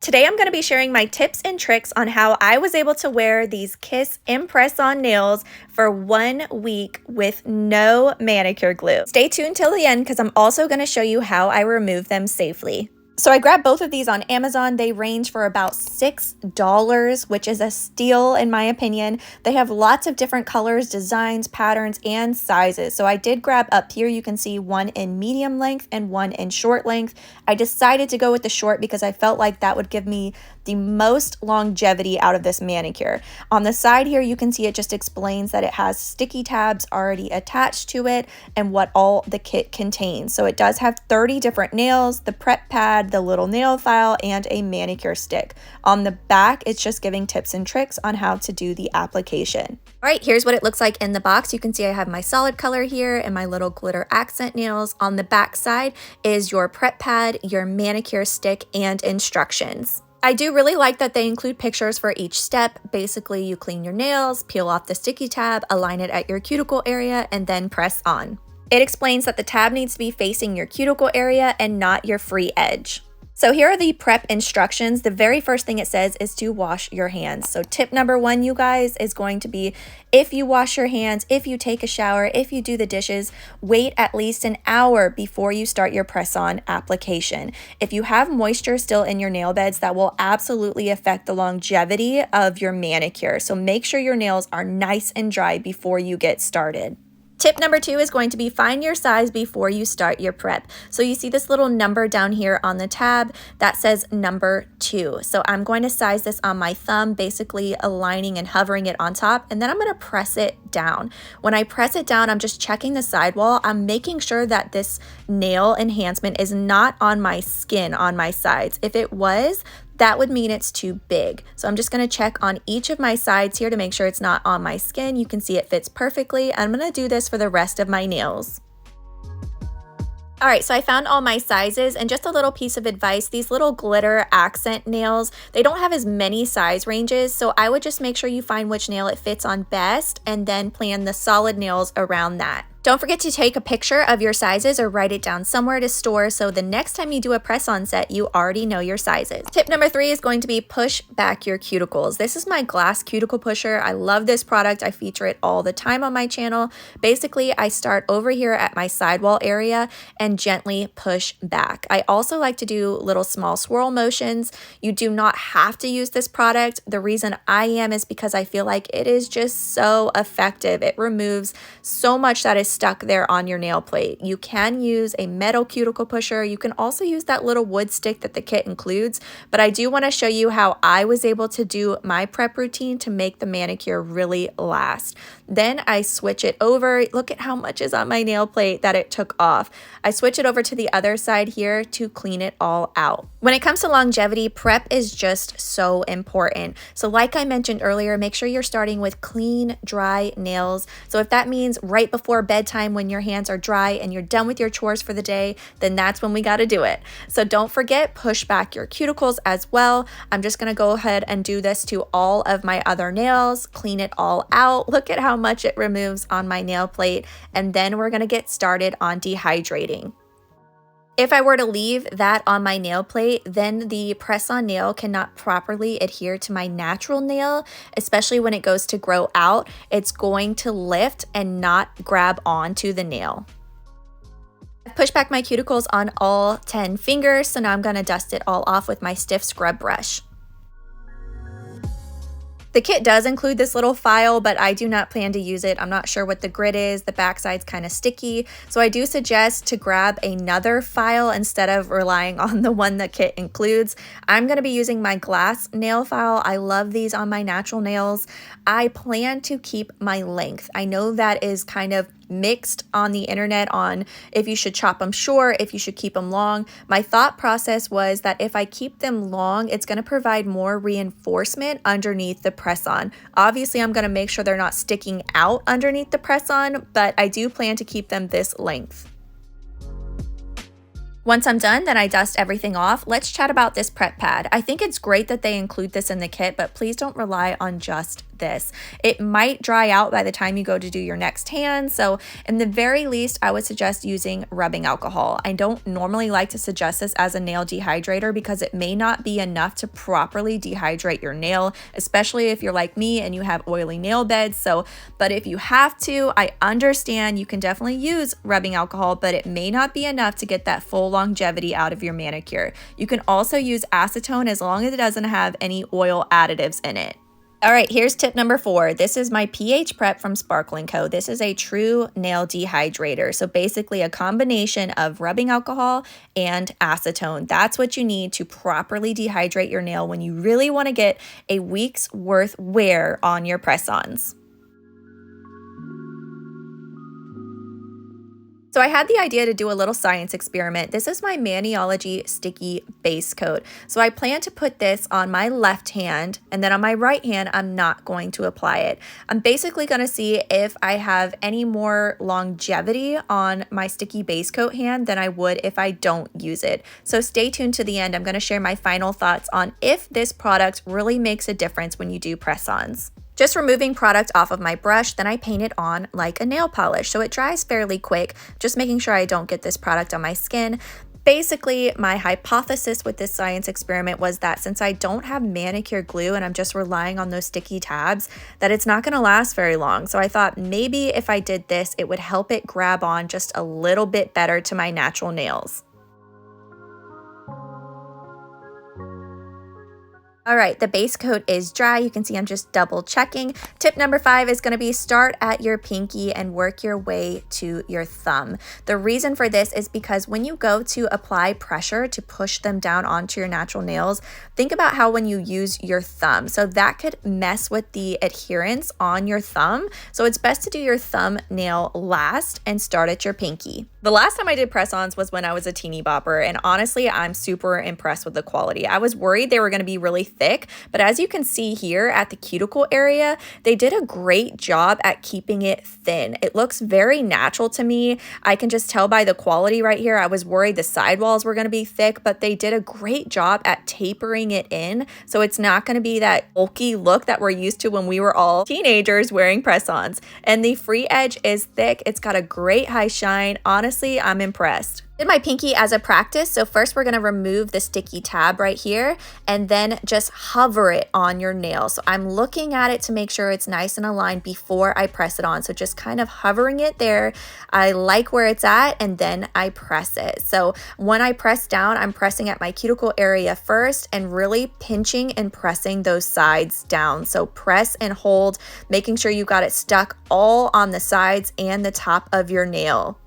Today I'm going to be sharing my tips and tricks on how I was able to wear these Kiss imPRESS-on nails for 1 week with no manicure glue. Stay tuned till the end because I'm also going to show you how I remove them safely. So I grabbed both of these on Amazon. They range for about $6, which is a steal in my opinion. They have lots of different colors, designs, patterns, and sizes. So I did grab up here, you can see one in medium length and one in short length. I decided to go with the short because I felt like that would give me the most longevity out of this manicure. On the side here, you can see it just explains that it has sticky tabs already attached to it and what all the kit contains. So it does have 30 different nails, the prep pad, the little nail file, and a manicure stick. On the back, it's just giving tips and tricks on how to do the application. All right, here's what it looks like in the box. You can see I have my solid color here and my little glitter accent nails. On the back side is your prep pad, your manicure stick, and instructions. I do really like that they include pictures for each step. Basically, you clean your nails, peel off the sticky tab, align it at your cuticle area, and then press on. It explains that the tab needs to be facing your cuticle area and not your free edge. So here are the prep instructions. The very first thing it says is to wash your hands. So tip number 1, you guys, is going to be if you wash your hands, if you take a shower, if you do the dishes, wait at least an hour before you start your press-on application. If you have moisture still in your nail beds, that will absolutely affect the longevity of your manicure. So make sure your nails are nice and dry before you get started. Tip number 2 is going to be find your size before you start your prep. So you see this little number down here on the tab that says number 2. So I'm going to size this on my thumb, basically aligning and hovering it on top, and then I'm going to press it down. When I press it down, I'm just checking the sidewall. I'm making sure that this nail enhancement is not on my skin on my sides. If it was, that would mean it's too big. So I'm just gonna check on each of my sides here to make sure it's not on my skin. You can see it fits perfectly. I'm gonna do this for the rest of my nails. All right, so I found all my sizes, and just a little piece of advice, these little glitter accent nails, they don't have as many size ranges, so I would just make sure you find which nail it fits on best and then plan the solid nails around that. Don't forget to take a picture of your sizes or write it down somewhere to store so the next time you do a press-on set, you already know your sizes. Tip number 3 is going to be push back your cuticles. This is my glass cuticle pusher. I love this product. I feature it all the time on my channel. Basically, I start over here at my sidewall area and gently push back. I also like to do little small swirl motions. You do not have to use this product. The reason I am is because I feel like it is just so effective. It removes so much that is stuck there on your nail plate. You can use a metal cuticle pusher. You can also use that little wood stick that the kit includes, but I do want to show you how I was able to do my prep routine to make the manicure really last. Then I switch it over. Look at how much is on my nail plate that it took off. I switch it over to the other side here to clean it all out. When it comes to longevity, prep is just so important. So like I mentioned earlier, make sure you're starting with clean, dry nails. So if that means right before bedtime when your hands are dry and you're done with your chores for the day, then that's when we got to do it. So don't forget, push back your cuticles as well. I'm just going to go ahead and do this to all of my other nails, clean it all out. Look at how much it removes on my nail plate. And then we're going to get started on dehydrating. If I were to leave that on my nail plate, then the press-on nail cannot properly adhere to my natural nail, especially when it goes to grow out. It's going to lift and not grab onto the nail. I've pushed back my cuticles on all 10 fingers, so now I'm going to dust it all off with my stiff scrub brush. The kit does include this little file, but I do not plan to use it. I'm not sure what the grit is. The backside's kind of sticky. So I do suggest to grab another file instead of relying on the one the kit includes. I'm going to be using my glass nail file. I love these on my natural nails. I plan to keep my length. I know that is kind of mixed on the internet on if you should chop them short, if you should keep them long. My thought process was that if I keep them long, it's going to provide more reinforcement underneath the press-on. Obviously, I'm going to make sure they're not sticking out underneath the press-on, but I do plan to keep them this length. Once I'm done, then I dust everything off. Let's chat about this prep pad. I think it's great that they include this in the kit, but please don't rely on just this. It might dry out by the time you go to do your next hand, so in the very least, I would suggest using rubbing alcohol. I don't normally like to suggest this as a nail dehydrator because it may not be enough to properly dehydrate your nail, especially if you're like me and you have oily nail beds. But if you have to, I understand you can definitely use rubbing alcohol, but it may not be enough to get that full longevity out of your manicure. You can also use acetone as long as it doesn't have any oil additives in it. All right, here's tip number 4. This is my pH Prep from Sparkle & Co. This is a true nail dehydrator. So basically a combination of rubbing alcohol and acetone. That's what you need to properly dehydrate your nail when you really want to get a week's worth wear on your press-ons. So I had the idea to do a little science experiment. This is my Maniology Sticky Base Coat. So I plan to put this on my left hand, and then on my right hand, I'm not going to apply it. I'm basically going to see if I have any more longevity on my sticky base coat hand than I would if I don't use it. So stay tuned to the end. I'm going to share my final thoughts on if this product really makes a difference when you do press-ons. Just removing product off of my brush, then I paint it on like a nail polish. So it dries fairly quick, just making sure I don't get this product on my skin. Basically, my hypothesis with this science experiment was that since I don't have manicure glue and I'm just relying on those sticky tabs, that it's not going to last very long. So I thought maybe if I did this, it would help it grab on just a little bit better to my natural nails. All right, the base coat is dry. You can see I'm just double checking. Tip number 5 is going to be start at your pinky and work your way to your thumb. The reason for this is because when you go to apply pressure to push them down onto your natural nails, think about how when you use your thumb, so that could mess with the adherence on your thumb. So it's best to do your thumbnail last and start at your pinky. The last time I did press-ons was when I was a teeny bopper, and honestly, I'm super impressed with the quality. I was worried they were going to be really thick, but as you can see here at the cuticle area, they did a great job at keeping it thin. It looks very natural to me. I can just tell by the quality right here. I was worried the sidewalls were going to be thick, but they did a great job at tapering it in, so it's not going to be that bulky look that we're used to when we were all teenagers wearing press-ons. And the free edge is thick. It's got a great high shine. Honestly, I'm impressed. Did my pinky as a practice. So first we're going to remove the sticky tab right here and then just hover it on your nail. So I'm looking at it to make sure it's nice and aligned before I press it on. So just kind of hovering it there. I like where it's at and then I press it. So when I press down, I'm pressing at my cuticle area first and really pinching and pressing those sides down. So press and hold, making sure you got it stuck all on the sides and the top of your nail.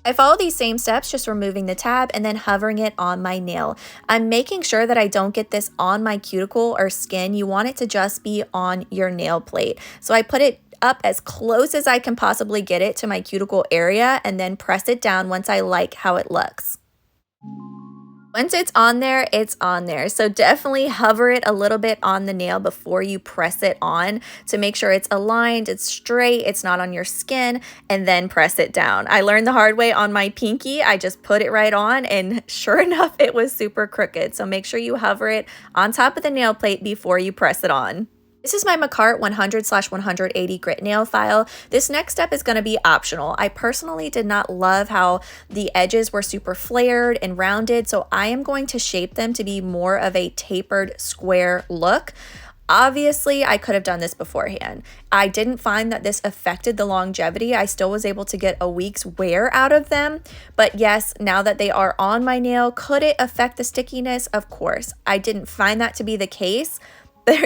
I follow these same steps, just removing the tab and then hovering it on my nail. I'm making sure that I don't get this on my cuticle or skin. You want it to just be on your nail plate. So I put it up as close as I can possibly get it to my cuticle area and then press it down once I like how it looks. Once it's on there, it's on there. So definitely hover it a little bit on the nail before you press it on to make sure it's aligned, it's straight, it's not on your skin, and then press it down. I learned the hard way on my pinky. I just put it right on and sure enough, it was super crooked. So make sure you hover it on top of the nail plate before you press it on. This is my Macart 100/180 grit nail file. This next step is going to be optional. I personally did not love how the edges were super flared and rounded, so I am going to shape them to be more of a tapered square look. Obviously, I could have done this beforehand. I didn't find that this affected the longevity. I still was able to get a week's wear out of them. But yes, now that they are on my nail, could it affect the stickiness? Of course. I didn't find that to be the case.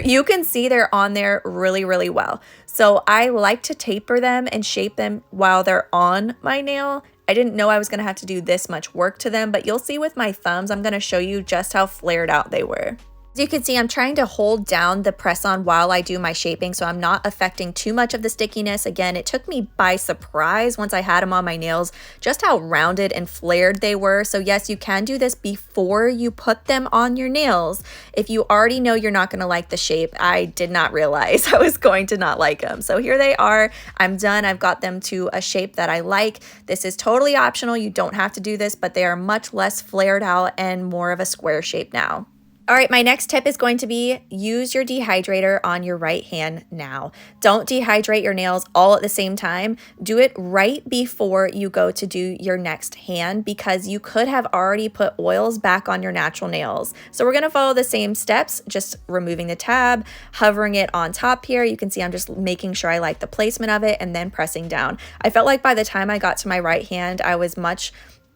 You can see they're on there really, really well. So I like to taper them and shape them while they're on my nail. I didn't know I was going to have to do this much work to them, but you'll see with my thumbs, I'm going to show you just how flared out they were. As you can see, I'm trying to hold down the press on while I do my shaping, so I'm not affecting too much of the stickiness. Again, it took me by surprise once I had them on my nails, just how rounded and flared they were. So yes, you can do this before you put them on your nails. If you already know you're not going to like the shape, I did not realize I was going to not like them. So here they are. I'm done. I've got them to a shape that I like. This is totally optional. You don't have to do this, but they are much less flared out and more of a square shape now. All right, my next tip is going to be use your dehydrator on your right hand now. Don't dehydrate your nails all at the same time. Do it right before you go to do your next hand because you could have already put oils back on your natural nails. So we're gonna follow the same steps, just removing the tab, hovering it on top here. You can see I'm just making sure I like the placement of it and then pressing down. I felt like by the time I got to my right hand, I was much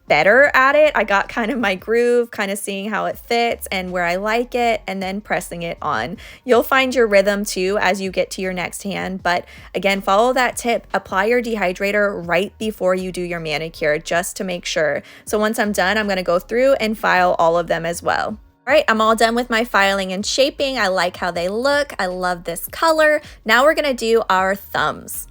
better at it. I got kind of my groove, kind of seeing how it fits and where I like it, and then pressing it on. You'll find your rhythm too as you get to your next hand, but again, follow that tip. Apply your dehydrator right before you do your manicure just to make sure. So once I'm done, I'm going to go through and file all of them as well. All right, I'm all done with my filing and shaping. I like how they look. I love this color. Now we're going to do our thumbs.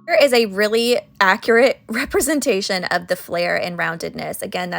Here is a really accurate representation of the flare and roundedness. Again,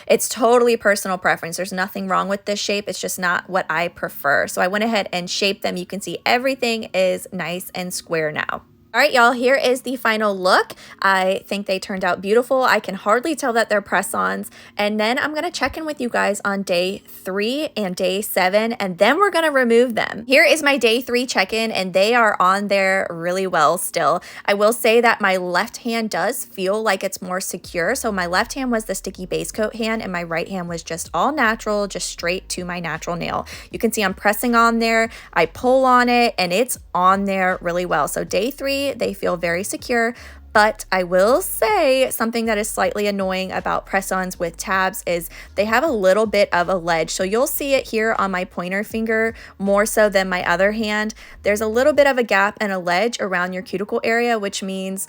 it's totally personal preference. There's nothing wrong with this shape. It's just not what I prefer. So I went ahead and shaped them. You can see everything is nice and square now. All right, y'all, here is the final look. I think they turned out beautiful. I can hardly tell that they're press-ons. And then I'm gonna check in with you guys on day 3 and day 7, and then we're gonna remove them. Here is my day 3 check-in, and they are on there really well still. I will say that my left hand does feel like it's more secure. So my left hand was the sticky base coat hand, and my right hand was just all natural, just straight to my natural nail. You can see I'm pressing on there, I pull on it, and it's on there really well. So day 3, they feel very secure, but I will say something that is slightly annoying about press-ons with tabs is they have a little bit of a ledge. So you'll see it here on my pointer finger more so than my other hand. There's a little bit of a gap and a ledge around your cuticle area, which means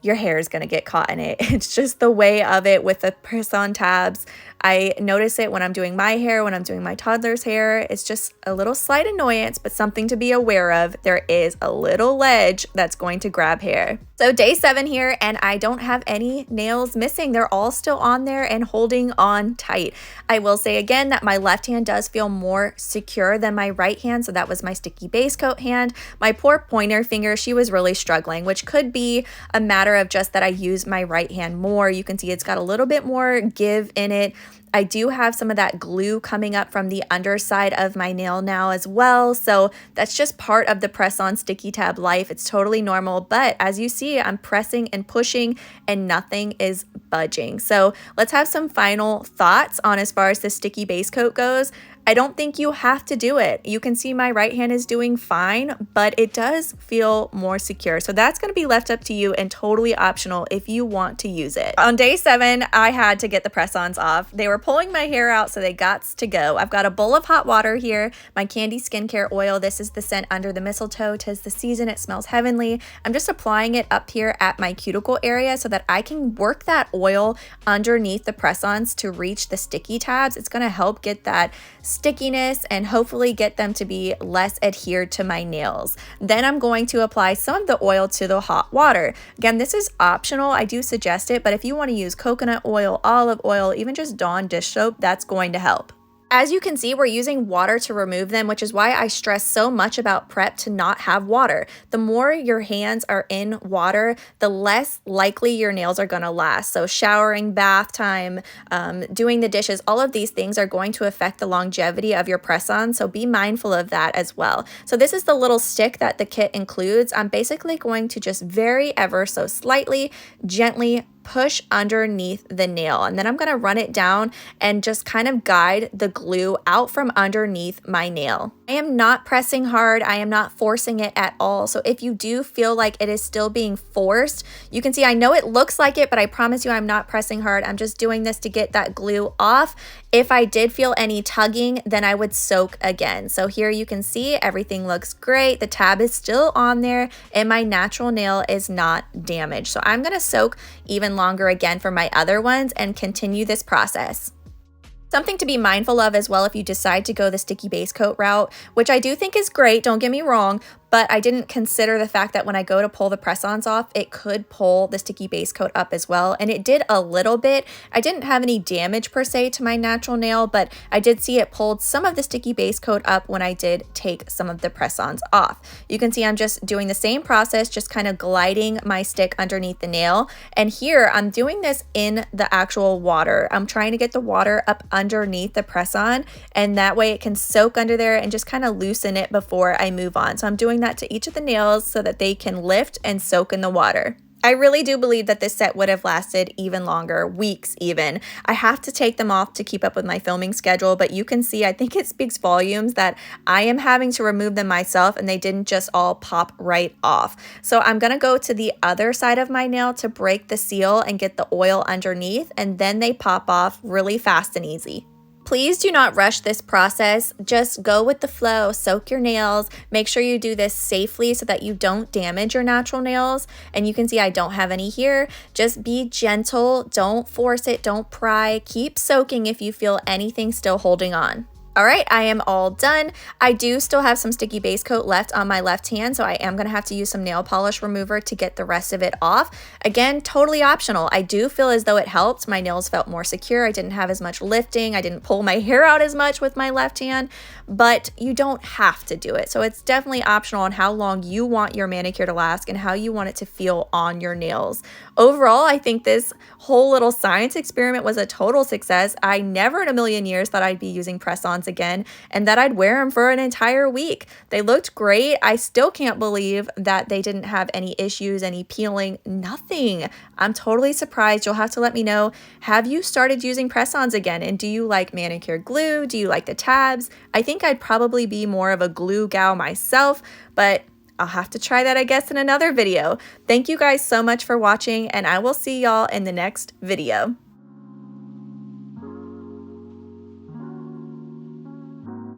your hair is going to get caught in it. It's just the way of it with the press-on tabs. I notice it when I'm doing my hair, when I'm doing my toddler's hair. It's just a little slight annoyance, but something to be aware of. There is a little ledge that's going to grab hair. So day 7 here, and I don't have any nails missing. They're all still on there and holding on tight. I will say again that my left hand does feel more secure than my right hand. So that was my sticky base coat hand. My poor pointer finger, she was really struggling, which could be a matter of just that I use my right hand more. You can see it's got a little bit more give in it. I do have some of that glue coming up from the underside of my nail now as well. So that's just part of the press-on sticky tab life. It's totally normal, but as you see, I'm pressing and pushing and nothing is budging. So let's have some final thoughts on as far as the sticky base coat goes. I don't think you have to do it. You can see my right hand is doing fine, but it does feel more secure. So that's going to be left up to you and totally optional if you want to use it. On day 7, I had to get the press-ons off. They were pulling my hair out, so they got to go. I've got a bowl of hot water here, my Candy skincare oil. This is the scent Under the Mistletoe. 'Tis the season. It smells heavenly. I'm just applying it up here at my cuticle area so that I can work that oil underneath the press-ons to reach the sticky tabs. It's going to help get that stickiness and hopefully get them to be less adhered to my nails. Then I'm going to apply some of the oil to the hot water. Again, this is optional. I do suggest it, but if you want to use coconut oil, olive oil, even just Dawn dish soap, that's going to help. As you can see, we're using water to remove them, which is why I stress so much about prep to not have water. The more your hands are in water, the less likely your nails are going to last. So showering, bath time, doing the dishes, all of these things are going to affect the longevity of your press-on. So be mindful of that as well. So this is the little stick that the kit includes. I'm basically going to just very ever so slightly, gently push underneath the nail, and then I'm going to run it down and just kind of guide the glue out from underneath my nail. I am not pressing hard. I am not forcing it at all. So if you do feel like it is still being forced, you can see I know it looks like it, but I promise you I'm not pressing hard. I'm just doing this to get that glue off. If I did feel any tugging, then I would soak again. So here you can see everything looks great. The tab is still on there and my natural nail is not damaged. So I'm going to soak even longer again for my other ones and continue this process. Something to be mindful of as well if you decide to go the sticky base coat route, which I do think is great, don't get me wrong, but I didn't consider the fact that when I go to pull the press-ons off, it could pull the sticky base coat up as well, and it did a little bit. I didn't have any damage per se to my natural nail, but I did see it pulled some of the sticky base coat up when I did take some of the press-ons off. You can see I'm just doing the same process, just kind of gliding my stick underneath the nail, and here I'm doing this in the actual water. I'm trying to get the water up underneath the press-on, and that way it can soak under there and just kind of loosen it before I move on. So I'm doing that to each of the nails so that they can lift and soak in the water. I really do believe that this set would have lasted even longer, weeks even. I have to take them off to keep up with my filming schedule, but you can see, I think it speaks volumes that I am having to remove them myself and they didn't just all pop right off. So I'm gonna go to the other side of my nail to break the seal and get the oil underneath, and then they pop off really fast and easy. Please do not rush this process. Just go with the flow, soak your nails, make sure you do this safely so that you don't damage your natural nails. And you can see I don't have any here. Just be gentle, don't force it, don't pry, keep soaking if you feel anything still holding on. All right, I am all done. I do still have some sticky base coat left on my left hand, so I am gonna have to use some nail polish remover to get the rest of it off. Again, totally optional. I do feel as though it helped. My nails felt more secure. I didn't have as much lifting. I didn't pull my hair out as much with my left hand, but you don't have to do it. So it's definitely optional on how long you want your manicure to last and how you want it to feel on your nails. Overall, I think this whole little science experiment was a total success. I never in a million years thought I'd be using press-ons again and that I'd wear them for an entire week. They looked great. I still can't believe that they didn't have any issues, any peeling, nothing. I'm totally surprised. You'll have to let me know, have you started using press-ons again? And do you like manicure glue? Do you like the tabs? I think I'd probably be more of a glue gal myself, but I'll have to try that, I guess, in another video. Thank you guys so much for watching, and I will see y'all in the next video.